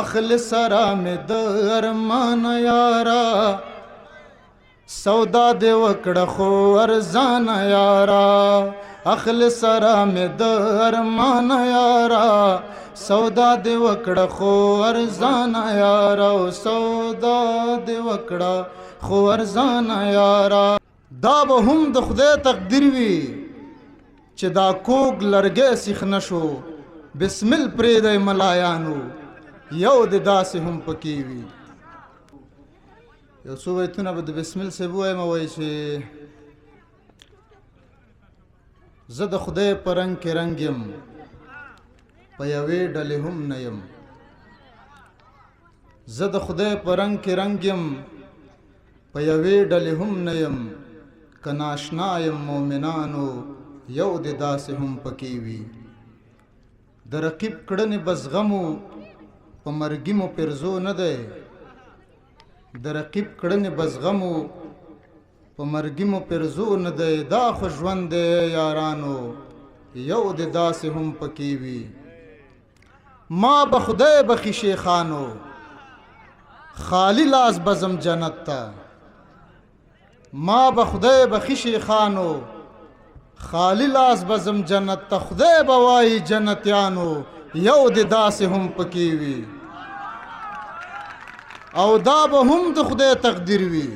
اخل سرا می د ارمان یارا سودا دی وکړه خو ارزان یارا اخل سرا می د ارمان یارا سودا دی وکړه خو ارزان یارا سودا دی وکړه خو ارزان یارا دا به هم د خدای تقدیر وي چې دا کوګ لرګی سیخ نشو بسمل پرېږدی ملایانو یو د داسې هم پکې وي یو څو بیتونه به د بسمل صاحب ووایم وایي چې زه د خدای په رنګ کې رنګ یم په یوې ډلې هم نه یم زه د خدای په رنګ کې رنګ یم په یوې ډلې هم نه یم که ناشنا یم مومنانو یو د داسې هم پکې وي د رقیب کړنې بزغمو په مرګي مو پرزو نه دی د رقیب کړنې بزغمو په مرګي مو پرزو نه دی دا خو ژوند دی یارانو یو د داسې هم پکې وي ما به خدای بخي شیخانو خالی لاس بزم جنت ته ما به خدای بخي شیخانو خالی لاس بزم جنت ته خدای به وایي جنتیانو یو د داسې هم پکې وي او دا به هم د خدای تقدیر وي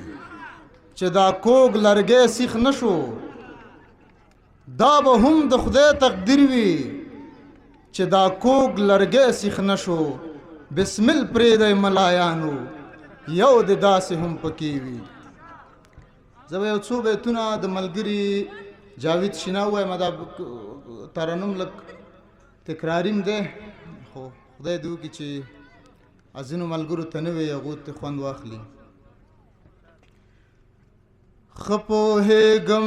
چې دا کوګ لرګی سیخ نشو دا به هم د خدای تقدیر وي چې دا کوګ لرګی سیخ نشو بسمل پرېږدی ملایانو یو د داسې هم پکې وي زه به یو څو بیتونه د ملګري جاوید شینا ووایم دا ترنم لږ تکراریم دی خو خدای دې وکړي چې ځینو ملګرو ته نه وي هغو ته خوند واخلي ښه پوهېږم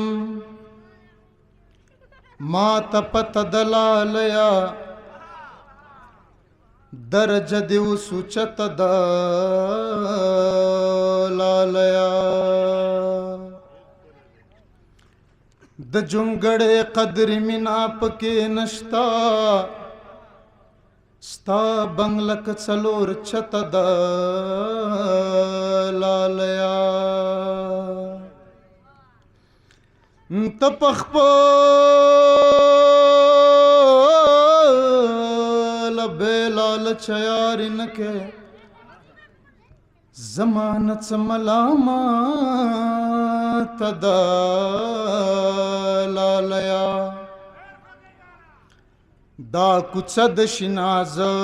ما ته پته د لالیا درجه دې وسوچته د لالیا د جونګړې قدر مینا پکې نشتا ستا بنگلک څلور چته د لالیا ته پخپل بې لالچ یاري نه کې زمانه څه ملامت د لالیا دا کوڅه د شینازه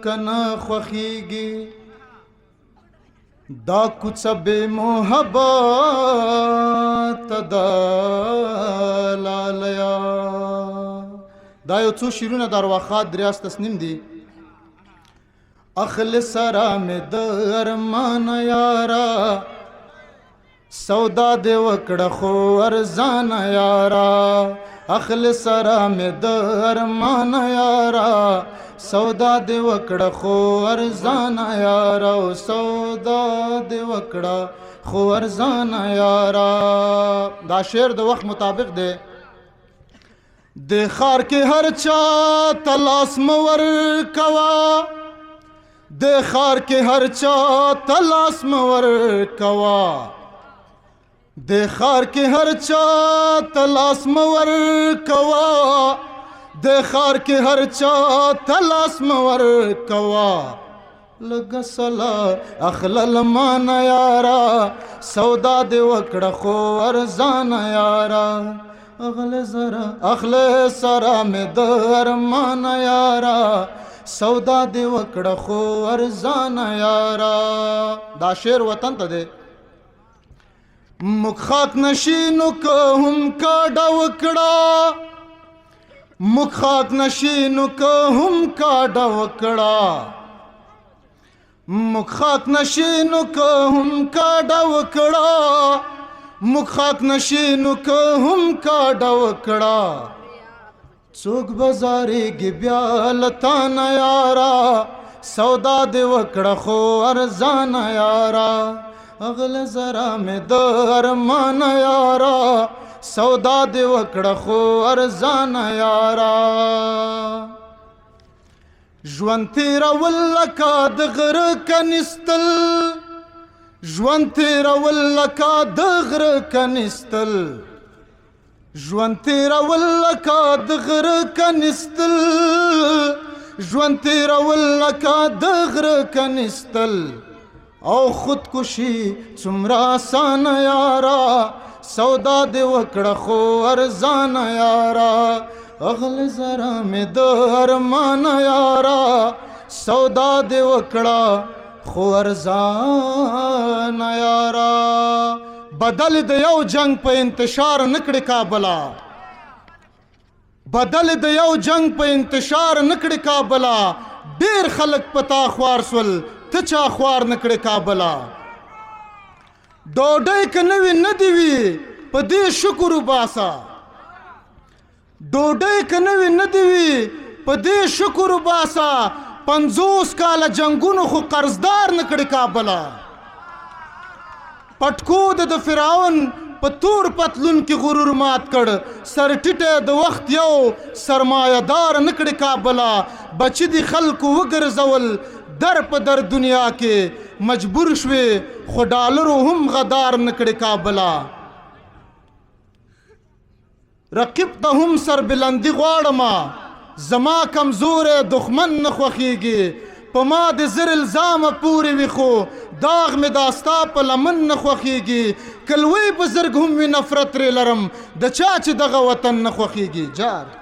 کنه خوښیږي دا کوڅه بې محبت د لالیا دا یو څو شعرونه د ارواښاد ریاض تسنیم دي اخل سرا مې د ارمان یارا سودا دی وکړه خو ارزان یارا اخل سرا مې د ارمان یارا سودا دی وکړه خو ارزان یارا سودا دی وکړه خو ارزان یارا دا شعر د وخت مطابق دی د خار کې هر چا تلاس مور کوا د خار کې هر چا تلاس مور کوا د خار کې هر چا تلاس مور کوا د خار کې هر چا تلاس مور کوا لږ سلا اخلل مان یارا سودا دی وکړه خو ارزان یارا اغل سرا مې د ارمان یارا سودا دی وکړه خو ارزان یارا دا شعر وطن ته دی مخ خاک نشینو که هم کاډه وکړه مخ خاک نشینو که هم کاډه وکړه مخ خاک نشینو که هم کاډه وکړه مخ خاک نشینو که هم کاډه وکړه څوک بازارېږي بیا لتان یارا سودا دی وکړه خو ارزان یارا اغل زرا مې د ارمان یارا سودا دی وکړه خو ارزان یارا ژوند تېرول لکه د غره کنیستل ژوند تېرول لکه د غره کنیستل ژوند تېرول لکه د غره کنیستل ژوند تېرول لکه د غره کنیستل او خودکشي څومره اسانه یاره سودا دې وکړه خو ارزانه یاره اغل زره مې د ارمانه یاره سودا دې وکړه خو ارزانه یاره بدل د یو جنگ په انتشار نکړې کابله بدل د یو جنگ په انتشار نکړې کابله ډېر خلک په تا خوار سول ته چا خوار نکړې کابله ډوډۍ که نه وي نه دې وي په دې شکر وباسه ډوډۍ که نه وي نه دې وي په دې شکر وباسه 50 کاله جنګونو خو قرضدار نکړې کابله پټکود د فرعون په تور پتلون کې غرور مات کړ سر ټیټه د وخت یو سرمایه‌دار نکړې کابله بچی دي خلکو وګرځول در په در دنیا کې مجبور شوې خو ډالرو هم غدار نکړې کابله رقیب ته هم سر بلندي غواړم زما کمزور دښمن نه خوښیږي په ما د زر الزامه پورې وي خو داغ مې داستا په لمن نه خوښیږي که لوی بزرګ هم وي نفرت ترې لرم د چا چې دغه وطن نه خوښیږي جار